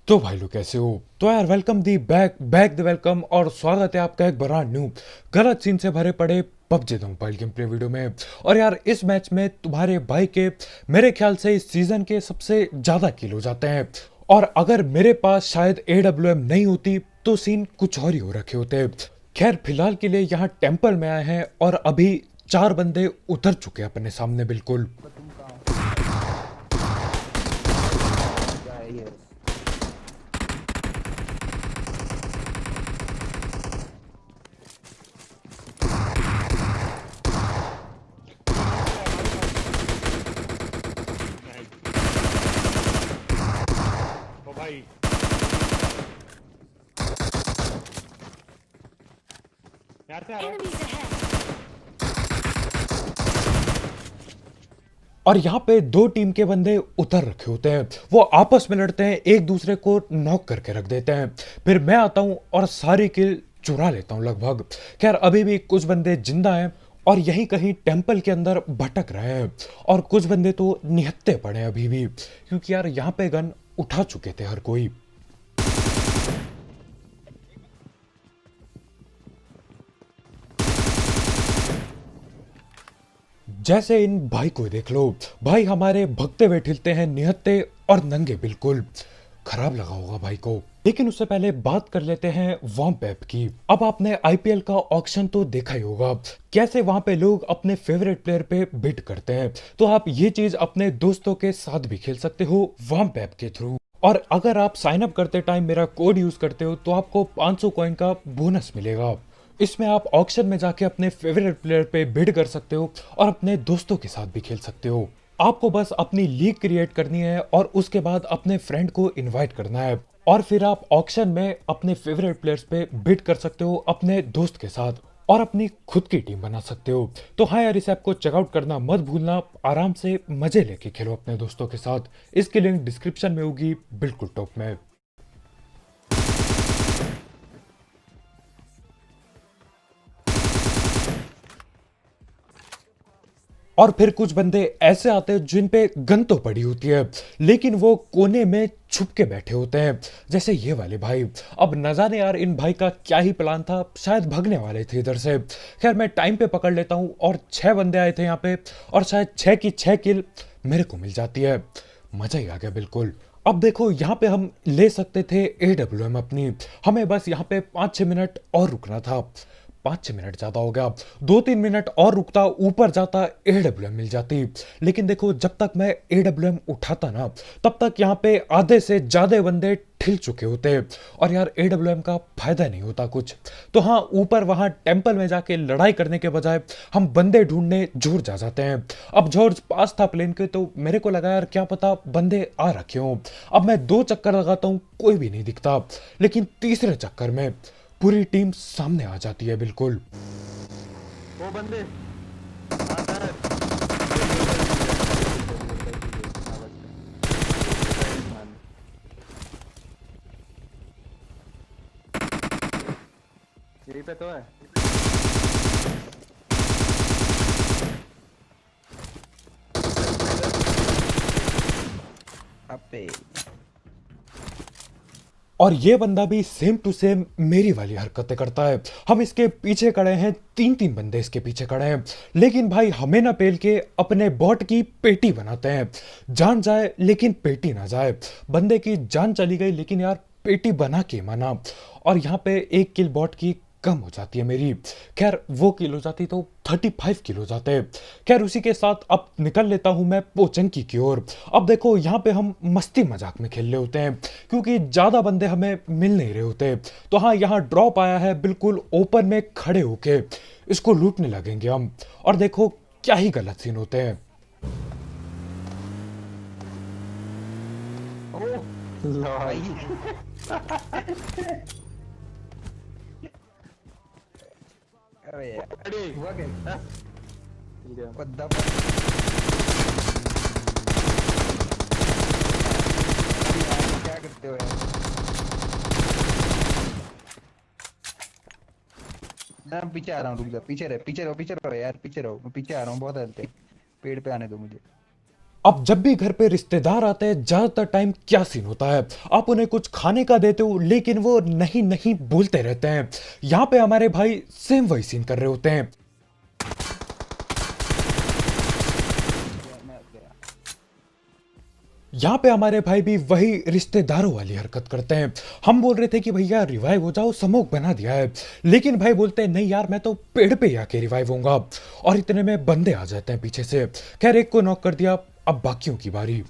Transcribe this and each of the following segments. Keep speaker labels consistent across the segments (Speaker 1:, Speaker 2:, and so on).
Speaker 1: तो भाई लोग कैसे हो। तो यार welcome the back back the welcome और स्वागत है आपका एक बड़ा न्यू गलत सीन से भरे पड़े PUBG the mobile game play video में। और यार इस मैच में तुम्हारे भाई के मेरे ख्याल से इस सीजन के सबसे ज्यादा किल हो जाते हैं। और अगर मेरे पास शायद AWM नहीं होती तो सीन कुछ और ही हो रखे होते। खैर फिलहाल के लिए यहाँ टेम्पल में आए हैं और अभी 4 बंदे उतर चुके हैं अपने सामने बिल्कुल।
Speaker 2: तुम कहाँ हो? क्या है ये? नीचे है हमारी साइड।
Speaker 3: ओ भाई यार से आ रहा है।
Speaker 4: Enemies ahead!
Speaker 1: और यहाँ पे दो टीम के बंदे उतर रखे होते हैं, वो आपस में लड़ते हैं, एक दूसरे को नॉक करके रख देते हैं। फिर मैं आता हूँ और सारी किल चुरा लेता हूँ लगभग। खैर अभी भी कुछ बंदे जिंदा हैं और यहीं कहीं टेम्पल के अंदर भटक रहे हैं और कुछ बंदे तो निहत्ते पड़े हैं अभी भी, क्योंकि यार यहाँ पे गन उठा चुके थे हर कोई। जैसे इन भाई को देख लो, भाई हमारे भगते हुए ठिलते हैं, निहत्ते और नंगे बिल्कुल। खराब लगा होगा भाई को। लेकिन उससे पहले बात कर लेते हैं वॉम्प ऐप की। अब आपने आईपीएल का ऑक्शन तो देखा ही होगा, कैसे वहां पे लोग अपने फेवरेट प्लेयर पे बिड करते हैं। तो आप ये चीज अपने दोस्तों के साथ भी खेल सकते हो वॉम्प ऐप के थ्रू। और अगर आप साइन अप करते टाइम मेरा कोड यूज करते हो तो आपको 500 कॉइन का बोनस मिलेगा। इसमें आप ऑक्शन में जाके अपने फेवरेट प्लेयर पे बिड कर सकते हो और अपने दोस्तों के साथ भी खेल सकते हो। आपको बस अपनी लीग क्रिएट करनी है और उसके बाद अपने फ्रेंड को इनवाइट करना है और फिर आप ऑक्शन में अपने फेवरेट प्लेयर्स पे बिड कर सकते हो अपने दोस्त के साथ और अपनी खुद की टीम बना सकते हो। तो हाँ यार, इस ऐप को चेकआउट करना मत भूलना। आराम से मजे लेके खेलो अपने दोस्तों के साथ। इसकी लिंक डिस्क्रिप्शन में होगी बिल्कुल टॉप में। और फिर कुछ बंदे ऐसे आते हैं जिन पे गन तो पड़ी होती है लेकिन वो कोने में छुप के बैठे होते हैं, जैसे ये वाले भाई। अब न जाने यार इन भाई का क्या ही प्लान था, शायद भगने वाले थे इधर से। खैर मैं टाइम पे पकड़ लेता हूँ और 6 बंदे आए थे यहाँ पे और शायद 6 की 6 किल मेरे को मिल जाती है। मजा ही आ गया बिल्कुल। अब देखो यहाँ पे हम ले सकते थे AWM अपनी, हमें बस यहाँ पे 5-6 मिनट और रुकना था। 5-6 मिनट ज्यादा हो गया, 2-3 मिनट और रुकता, ऊपर जाता, AWM मिल जाती। लेकिन देखो जब तक मैं AWM उठाता ना तब तक यहाँ पे आधे से ज्यादा बंदे ठिल चुके होते और यार AWM का फायदा नहीं होता कुछ। तो हाँ, ऊपर वहां टेम्पल में जाके लड़ाई करने के बजाय हम बंदे ढूंढने जॉर्ज जा जाते हैं। अब जॉर्ज पास था प्लेन के, तो मेरे को लगा यार क्या पता बंदे आ रखे हों। अब मैं 2 चक्कर लगाता हूँ, कोई भी नहीं दिखता, लेकिन तीसरे चक्कर में पूरी टीम सामने आ जाती है बिल्कुल।
Speaker 2: वो बंदे। हाँ सर। यही पे तो है। अबे
Speaker 1: और ये बंदा भी सेम टू सेम मेरी वाली हरकतें करता है। हम इसके पीछे खड़े हैं, 3-3 बंदे इसके पीछे खड़े हैं, लेकिन भाई हमें ना पेल के अपने बॉट की पेटी बनाते हैं। जान जाए लेकिन पेटी ना जाए। बंदे की जान चली गई लेकिन यार पेटी बना के माना। और यहाँ पे 1 किल बॉट की कम हो जाती है मेरी। खैर वो किल हो जाती तो 35 किल हो जाते। खैर उसी के साथ अब निकल लेता हूं मैं पोचंकी की ओर। अब देखो यहाँ पे हम मस्ती मजाक में खेल रहे होते हैं क्योंकि ज्यादा बंदे हमें मिल नहीं रहे होते। तो हाँ, यहाँ ड्रॉप आया है, बिल्कुल ओपन में खड़े होके इसको लूटने लगेंगे हम। और देखो क्या ही गलत सीन होते हैं।
Speaker 2: ओ भाई। अरे यार
Speaker 3: अरे
Speaker 2: हुआ क्या?
Speaker 3: ठीक है।
Speaker 2: पद्दा क्या करते हो यार? मैं पीछे आ रहा हूँ, रुक जा। पीछे रहो यार, पीछे रहो। मैं पीछे आ रहा हूँ, बहुत हेल्थ है। पेड़ पे आने दो मुझे।
Speaker 1: अब जब भी घर पे रिश्तेदार आते हैं ज्यादातर टाइम क्या सीन होता है, आप उन्हें कुछ खाने का देते हो लेकिन वो नहीं नहीं बोलते रहते हैं। यहाँ पे हमारे भाई सेम वही सीन कर रहे होते हैं।
Speaker 2: मैं गया।
Speaker 1: यहाँ पे हमारे भाई भी वही रिश्तेदारों वाली हरकत करते हैं। हम बोल रहे थे कि भैया रिवाइव हो जाओ, समोक बना दिया है, लेकिन भाई बोलते हैं नहीं यार मैं तो पेड़ पे ही आके रिवाइव होऊंगा। और इतने में बंदे आ जाते हैं पीछे से। खैर एक को नॉक कर दिया, अब बाकियों की बारी।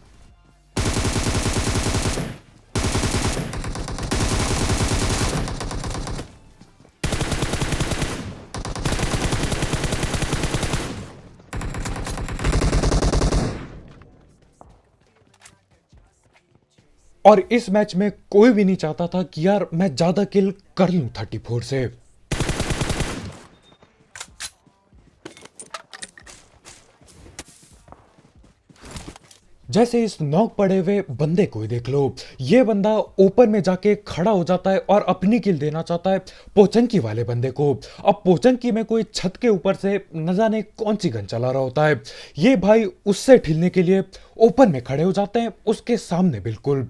Speaker 1: और इस मैच में कोई भी नहीं चाहता था कि यार मैं ज्यादा किल कर लूं 34 से। जैसे इस नॉक पड़े हुए बंदे को ही देख लो, ये बंदा ओपन में जाके खड़ा हो जाता है और अपनी किल देना चाहता है पोचंकी वाले बंदे को। अब पोचंकी में कोई छत के ऊपर से न जाने कौन सी गन चला रहा होता है, ये भाई उससे ठिलने के लिए ओपन में खड़े हो जाते हैं उसके सामने बिल्कुल।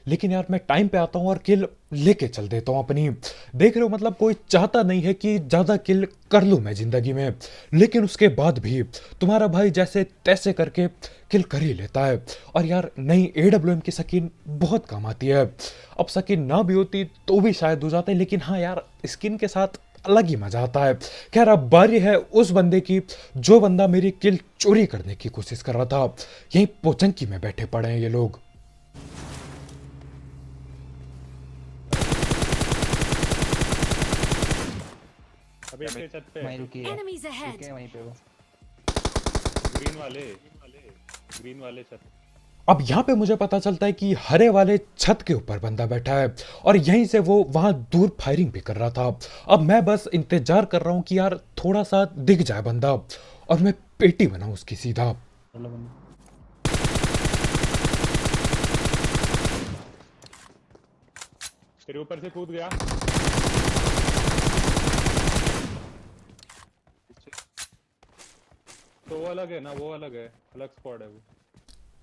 Speaker 1: लेकिन यार मैं टाइम पे आता हूँ और किल लेके चल देता हूँ अपनी। देख रहे हो मतलब कोई चाहता नहीं है कि ज्यादा किल कर लूं मैं जिंदगी में, लेकिन उसके बाद भी तुम्हारा भाई जैसे तैसे करके किल कर ही लेता है। और यार नई AWM की स्किन बहुत काम आती है। अब स्किन ना भी होती तो भी शायद हो जाते, लेकिन हाँ यार स्किन के साथ अलग ही मजा आता है। खैर अब बारी है उस बंदे की जो बंदा मेरी किल चोरी करने की कोशिश कर रहा था। यही पोचंकी में बैठे पड़े हैं ये लोग।
Speaker 3: अबे इसके छत पे
Speaker 2: वहीं रुकी है।
Speaker 4: Enemies ahead.
Speaker 2: रुके हैं वहीं पे वो।
Speaker 3: ग्रीन वाले छत।
Speaker 1: अब यहाँ पे मुझे पता चलता है कि हरे वाले छत के ऊपर बंदा बैठा है और यहीं से वो वहां दूर फायरिंग भी कर रहा था। अब मैं बस इंतजार कर रहा हूँ कि यार थोड़ा सा दिख जाए बंदा और मैं पेटी बनाऊं उसकी सीधा।
Speaker 2: चलो बंदा।
Speaker 3: तेरे ऊपर से कूद गया। तो वो अलग है ना, वो अलग है, अलग स्क्वाड है वो।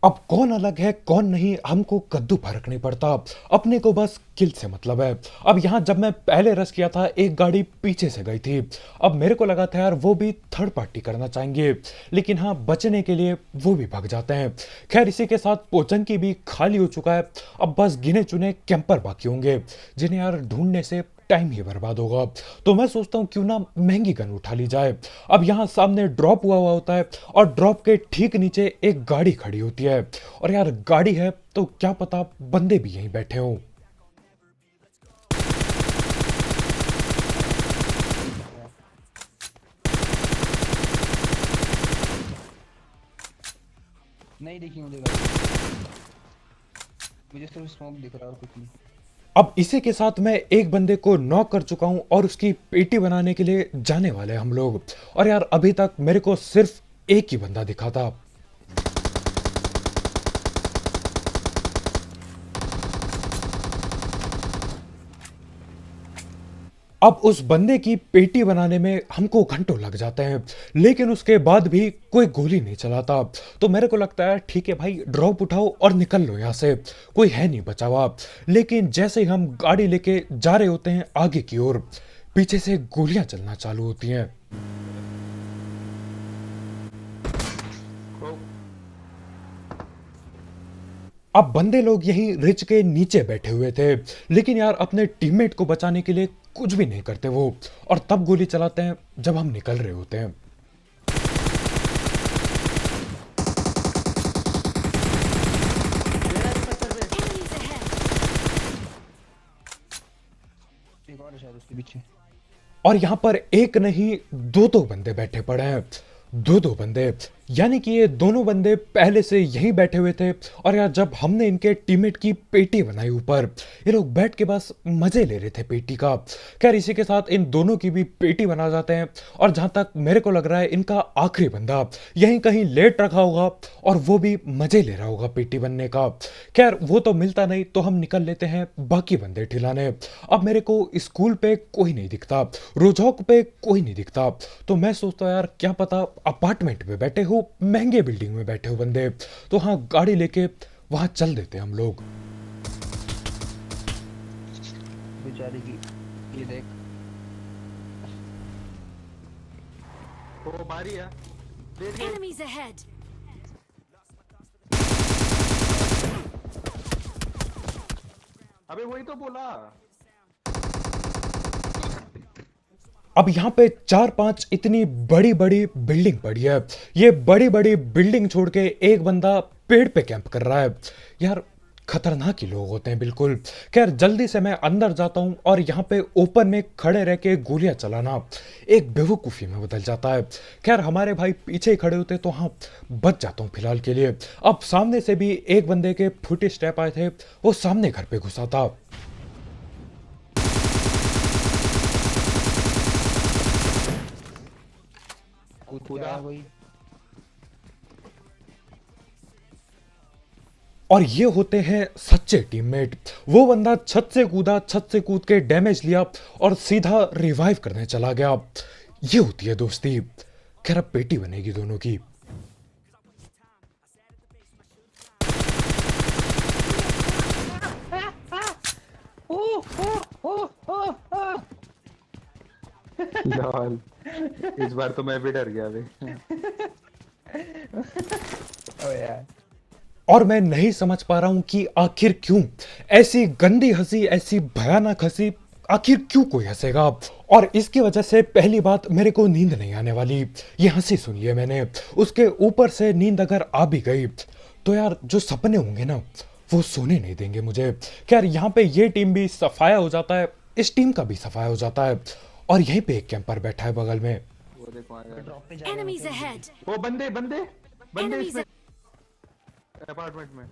Speaker 1: अब कौन अलग है कौन नहीं हमको कद्दू फर्क नहीं पड़ता, अपने को बस किल से मतलब है। अब यहाँ जब मैं पहले रश किया था एक गाड़ी पीछे से गई थी। अब मेरे को लगा था यार वो भी थर्ड पार्टी करना चाहेंगे, लेकिन हाँ बचने के लिए वो भी भाग जाते हैं। खैर इसी के साथ पोचंकी भी खाली हो चुका है। अब बस गिने चुने कैंपर बाकी होंगे जिन्हें यार ढूंढने से टाइम ही बर्बाद होगा। तो मैं सोचता हूँ क्यों ना महंगी गन उठा ली जाए। अब यहाँ सामने ड्रॉप हुआ होता है और ड्रॉप के ठीक नीचे एक गाड़ी खड़ी होती है। और यार गाड़ी है तो क्या पता बंदे भी यहीं बैठे हों।
Speaker 2: नहीं दिखी मुझे गाड़ी। मुझे सिर्फ स्मोक दिख रहा है और कुछ नहीं।
Speaker 1: अब इसी के साथ मैं एक बंदे को नॉक कर चुका हूं और उसकी पेटी बनाने के लिए जाने वाले हैं हम लोग। और यार अभी तक मेरे को सिर्फ एक ही बंदा दिखा था। अब उस बंदे की पेटी बनाने में हमको घंटों लग जाते हैं, लेकिन उसके बाद भी कोई गोली नहीं चलाता। तो मेरे को लगता है ठीक है भाई ड्रॉप उठाओ और निकल लो यहाँ से, कोई है नहीं बचा हुआ। लेकिन जैसे ही हम गाड़ी लेके जा रहे होते हैं आगे की ओर, पीछे से गोलियां चलना चालू होती हैं। अब बंदे लोग यहीं रिच के नीचे बैठे हुए थे, लेकिन यार अपने टीममेट को बचाने के लिए कुछ भी नहीं करते वो, और तब गोली चलाते हैं जब हम निकल रहे होते हैं।
Speaker 4: Enemies ahead.
Speaker 2: एक और है शायद उसके पीछे।
Speaker 1: और यहां पर एक नहीं दो दो बंदे बैठे पड़े हैं, दो दो बंदे, यानी कि ये दोनों बंदे पहले से यहीं बैठे हुए थे। और यार जब हमने इनके टीममेट की पेटी बनाई ऊपर, ये लोग बैठ के बस मजे ले रहे थे पेटी का। खैर इसी के साथ इन दोनों की भी पेटी बना जाते हैं, और जहां तक मेरे को लग रहा है इनका आखिरी बंदा यहीं कहीं लेट रखा होगा और वो भी मजे ले रहा होगा पेटी बनने का। खैर वो तो मिलता नहीं तो हम निकल लेते हैं बाकी बंदे ठिलाने। अब मेरे को स्कूल पे कोई नहीं दिखता, रोजौक पे कोई नहीं दिखता, तो मैं सोचता यार क्या पता अपार्टमेंट में बैठे हो वो महंगे बिल्डिंग में बैठे हो बंदे। तो हाँ, गाड़ी लेके वहां चल देते हैं हम लोग।
Speaker 2: बेचारी की ये देख।
Speaker 4: वो बारी है। देख ले।
Speaker 5: Enemies ahead!
Speaker 4: अबे वही तो बोला।
Speaker 1: अब यहाँ पे 4-5 इतनी बड़ी बड़ी बिल्डिंग पड़ी है। ये बड़ी बड़ी बिल्डिंग छोड़ के एक बंदा पेड़ पे कैंप कर रहा है। यार खतरनाक ही लोग होते हैं बिल्कुल। खैर जल्दी से मैं अंदर जाता हूँ और यहाँ पे ओपन में खड़े रह के गोलियां चलाना एक बेवकूफ़ी में बदल जाता है। खैर हमारे भाई पीछे ही खड़े होते तो हाँ, बच जाता हूँ फिलहाल के लिए। अब सामने से भी एक बंदे के फुट स्टेप आए थे, वो सामने घर पे घुसा था।
Speaker 2: कूदा वही।
Speaker 1: और ये होते हैं सच्चे टीममेट। वो बंदा छत से कूदा, छत से कूद के डैमेज लिया और सीधा रिवाइव करने चला गया। ये होती है दोस्ती। खैर अब पेटी बनेगी दोनों की।
Speaker 4: लॉल। इस बार तो मैं भी डर गया बे।
Speaker 2: ओ यार
Speaker 1: और मैं नहीं समझ पा रहा हूं कि आखिर क्यों ऐसी गंदी हंसी, ऐसी भयानक हंसी, आखिर क्यों कोई हंसेगा। और इसकी वजह से पहली बात, मेरे को नींद नहीं आने वाली। ये हंसी सुन लिया मैंने, उसके ऊपर से नींद अगर आ भी गई तो यार जो सपने होंगे ना, वो सोने नहीं देंगे मुझे। खैर यहाँ पे ये टीम भी सफाया हो जाता है, इस टीम का भी सफाया हो जाता है। और यहीं पे एक कैंपर बैठा है बगल में।
Speaker 4: वो देखो आएगा।
Speaker 2: ड्रॉप पे जा।
Speaker 5: Enemies ahead!
Speaker 4: वो बंदे बंदे बंदे
Speaker 5: Enemies
Speaker 4: इसमें अपार्टमेंट में।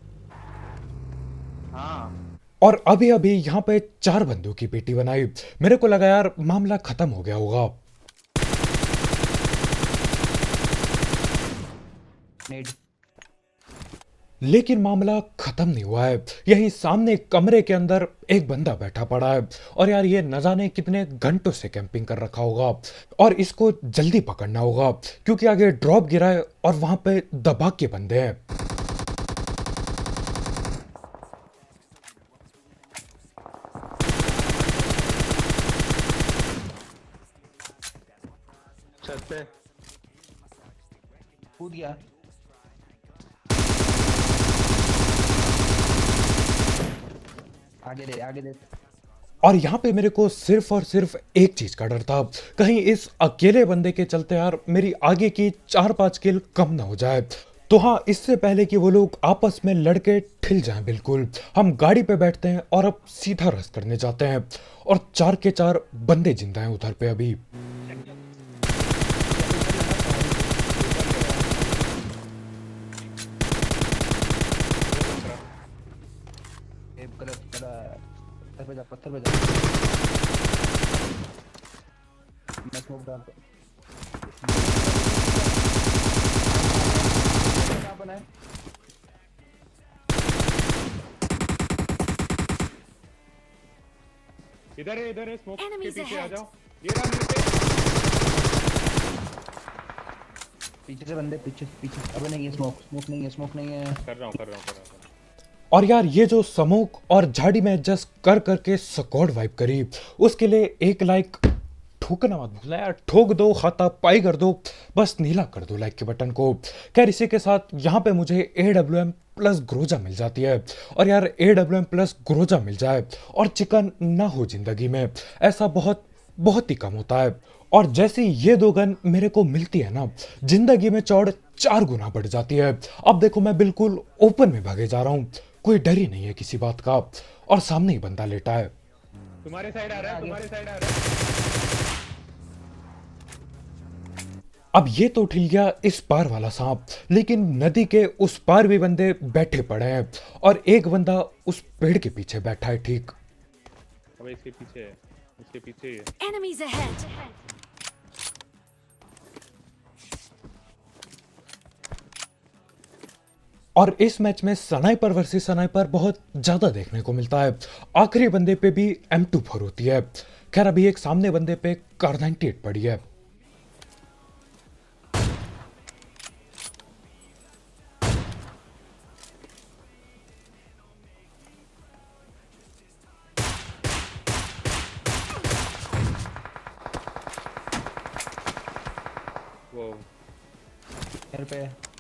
Speaker 4: हाँ।
Speaker 1: और अभी अभी यहाँ पे 4 बंदों की पेटी बनाई। मेरे को लगा यार मामला खत्म हो गया होगा,
Speaker 2: नेड।
Speaker 1: लेकिन मामला खत्म नहीं हुआ है। यही सामने कमरे के अंदर एक बंदा बैठा पड़ा है। और यार ये न जाने कितने घंटों से कैंपिंग कर रखा होगा और इसको जल्दी पकड़ना होगा, क्योंकि आगे ड्रॉप गिरा है और वहां पे दबा के बंदे हैं।
Speaker 4: छत पे।
Speaker 2: कूद गया। आगे दे, आगे दे।
Speaker 1: और यहाँ पे मेरे को सिर्फ और सिर्फ एक चीज का डर था, कहीं इस अकेले बंदे के चलते यार मेरी आगे की 4-5 किल कम ना हो जाए। तो हाँ, इससे पहले कि वो लोग आपस में लड़के ठिल जाएं बिल्कुल, हम गाड़ी पे बैठते हैं और अब सीधा रस करने जाते हैं। और 4 के 4 बंदे जिंदा हैं उधर पे अभी।
Speaker 2: गलत करा। पत्थर पे जा, पत्थर पे जा। मैं स्मोक डालता हूँ। कहाँ बना है?
Speaker 3: इधर है स्मोक के
Speaker 5: Enemies
Speaker 3: पीछे आ
Speaker 5: ahead.
Speaker 3: जाओ। ये रहा मेरे पे।
Speaker 2: पीछे से बंदे, पीछे पीछे। अबे नहीं, ये स्मोक स्मोक नहीं है, स्मोक नहीं है।
Speaker 3: कर रहा हूँ।
Speaker 1: और यार ये जो स्मोक और झाड़ी में एडजस्ट कर करके स्क्वाड वाइप करी, उसके लिए एक लाइक ठोकना मत भूलना यार। ठोक दो, खाता पाई कर दो, बस नीला कर दो लाइक के बटन को। खैर इसी के साथ यहाँ पे मुझे AWM प्लस ग्रोजा मिल जाती है। और यार AWM प्लस ग्रोजा मिल जाए और चिकन ना हो जिंदगी में, ऐसा बहुत बहुत ही कम होता है। और जैसे ही ये 2 गन मेरे को मिलती है ना, जिंदगी में चौड़ 4 गुना बढ़ जाती है। अब देखो मैं बिल्कुल ओपन में भागे जा रहा हूँ, कोई डर ही नहीं है किसी बात का। और सामने ही बंदा लेटा है।
Speaker 3: तुम्हारे साइड आ रहा है।
Speaker 1: अब ये तो उठिल गया इस पार वाला सांप, लेकिन नदी के उस पार भी बंदे बैठे पड़े हैं। और एक बंदा उस पेड़ के पीछे बैठा है ठीक।
Speaker 3: अबे इसके पीछे है, इसके पीछे ही है।
Speaker 5: Enemies ahead!
Speaker 1: और इस मैच में स्नाइपर वर्सेस स्नाइपर बहुत ज्यादा देखने को मिलता है। आखिरी बंदे पे भी M24 होती है। खैर अभी एक सामने बंदे पे कार 98 पड़ी है।
Speaker 2: मेरे पे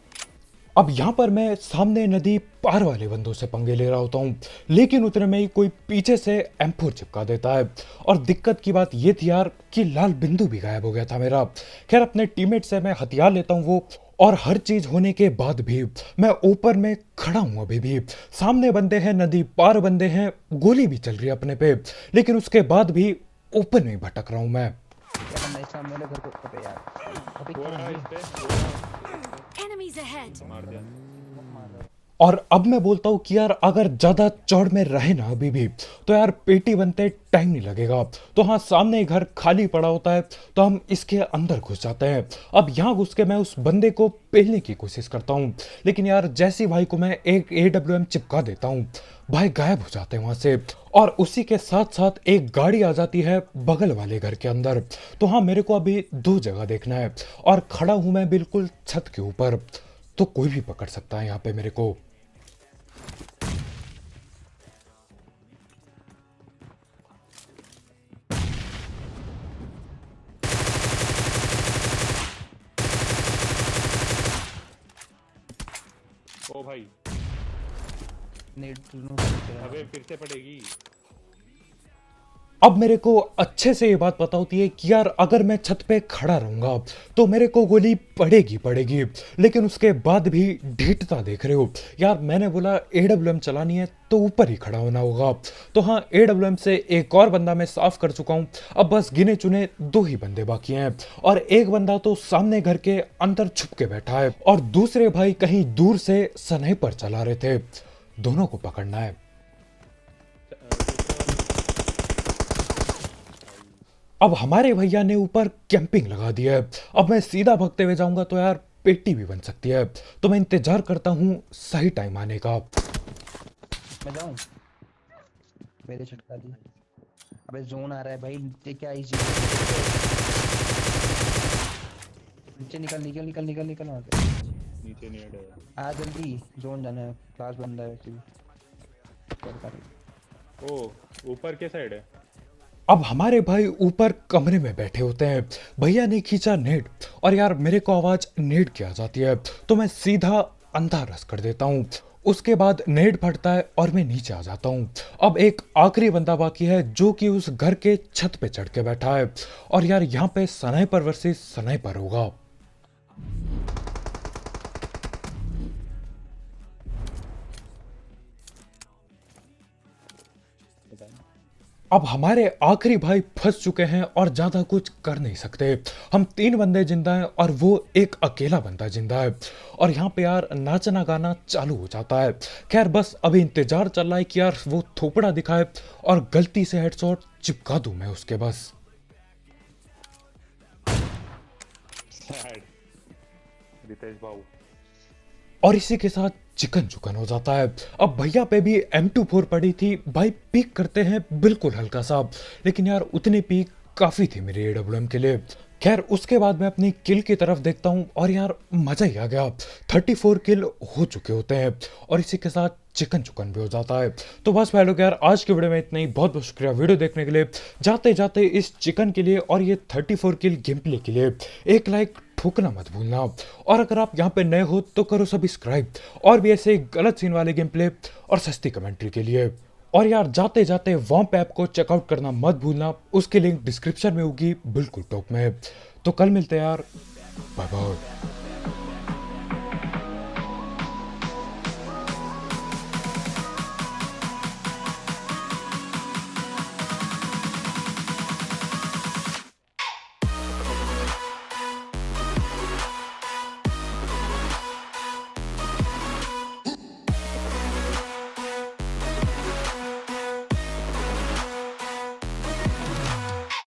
Speaker 1: अब यहाँ पर मैं सामने नदी पार वाले बंदों से पंगे ले रहा होता हूँ, लेकिन उतने में ही कोई पीछे से M4 चिपका देता है। और दिक्कत की बात ये थी यार कि लाल बिंदु भी गायब हो गया था मेरा। खैर अपने टीममेट से मैं हथियार लेता हूँ वो, और हर चीज होने के बाद भी मैं ऊपर में खड़ा हूँ अभी भी। सामने बंदे हैं, नदी पार बंदे हैं, गोली भी चल रही है अपने पे, लेकिन उसके बाद भी ऊपर में ही भटक रहा हूँ मैं।
Speaker 2: क्या करना है इसका मेरे घर को अबे यार अबे
Speaker 3: वो
Speaker 2: क्या
Speaker 3: रहा
Speaker 2: है
Speaker 3: इस पे
Speaker 5: Enemies ahead!
Speaker 3: मार दिया।
Speaker 2: मार रहा है।
Speaker 1: और अब मैं बोलता हूँ कि यार अगर ज्यादा चौड़ में रहे ना अभी भी, तो यार पेटी बनते टाइम नहीं लगेगा। तो हाँ, सामने ही घर खाली पड़ा होता है, तो हम इसके अंदर घुस जाते हैं। अब यहाँ घुस के मैं उस बंदे को पेलने की कोशिश करता हूँ, लेकिन यार जैसे भाई को मैं एक AWM चिपका देता हूँ, भाई गायब हो जाते हैं वहां से। और उसी के साथ साथ एक गाड़ी आ जाती है बगल वाले घर के अंदर। तो हाँ, मेरे को अभी दो जगह देखना है, और खड़ा हूं मैं बिल्कुल छत के ऊपर, तो कोई भी पकड़ सकता है यहाँ पे मेरे को।
Speaker 3: ओ भाई
Speaker 2: नेट दोनों करते हैं।
Speaker 3: अबे फिर से पड़ेगी।
Speaker 1: अब मेरे को अच्छे से ये बात पता होती है कि यार अगर मैं छत पे खड़ा रहूंगा तो मेरे को गोली पड़ेगी पड़ेगी, लेकिन उसके बाद भी ढीठता देख रहे हो यार। मैंने बोला AWM चलानी है तो ऊपर ही खड़ा होना होगा। तो हाँ, AWM से एक और बंदा मैं साफ कर चुका हूँ। अब बस गिने चुने दो ही बंदे बाकी हैं, और एक बंदा तो सामने घर के अंदर छुप के बैठा है, और दूसरे भाई कहीं दूर से स्नाइपर चला रहे थे। दोनों को पकड़ना है। अब हमारे भैया ने ऊपर कैंपिंग लगा दी है। अब मैं सीधा भागते हुए जाऊंगा तो यार पेटी भी बन सकती है, तो मैं इंतजार करता हूँ सही टाइम आने का।
Speaker 2: मैं जाऊं मेरे झटका दी। अबे जोन आ रहा है भाई, ये क्या इजी। नीचे निकल निकल निकल निकल निकल वहां से।
Speaker 3: नीचे नेड है।
Speaker 2: आ जल्दी, जोन जाना है, क्लास बंदा है वैसे भी। कर कर
Speaker 3: ओ ऊपर के साइड है।
Speaker 1: अब हमारे भाई ऊपर कमरे में बैठे होते हैं। भैया ने खींचा नेट, और यार मेरे को आवाज नेट की आ जाती है, तो मैं सीधा अंधा रस कर देता हूँ। उसके बाद नेट फटता है और मैं नीचे आ जाता हूँ। अब एक आखिरी बंदा बाकी है जो कि उस घर के छत पे चढ़ के बैठा है, और यार यहाँ पे स्नाइपर वर्सेस स्नाइपर होगा। अब हमारे आखिरी भाई फंस चुके हैं और ज्यादा कुछ कर नहीं सकते। हम तीन बंदे जिंदा हैं और वो एक अकेला बंदा जिंदा है, और यहाँ पे यार नाचना गाना चालू हो जाता है। खैर बस अभी इंतजार चल रहा है कि यार वो थोपड़ा दिखाए और गलती से हेडशॉट चिपका दूं मैं उसके बस।
Speaker 3: सैड रितेश भाऊ।
Speaker 1: और इसी के साथ चिकन चुकन हो जाता है। अब भैया पे भी M24 पड़ी थी, भाई पीक करते हैं बिल्कुल हल्का सा, लेकिन यार उतनी पीक काफी थी मेरे AWM के लिए। खैर उसके बाद मैं अपनी किल की तरफ देखता हूँ और यार मजा ही आ गया। 34 किल हो चुके होते हैं और इसी के साथ चिकन चुकन भी हो जाता है। तो बस भाई लोग यार आज की वीडियो में इतना ही। बहुत बहुत शुक्रिया वीडियो देखने के लिए। जाते जाते इस चिकन के लिए और ये 34 किल गेम प्ले के लिए एक लाइक ठोकना मत भूलना, और अगर आप यहाँ पे नए हो तो करो सब्सक्राइब, और भी ऐसे गलत सीन वाले गेम प्ले और सस्ती कमेंट्री के लिए। और यार जाते जाते वॉम्प ऐप को चेकआउट करना मत भूलना, उसकी लिंक डिस्क्रिप्शन में होगी बिल्कुल टॉप में। तो कल मिलते हैं यार, बाय बाय।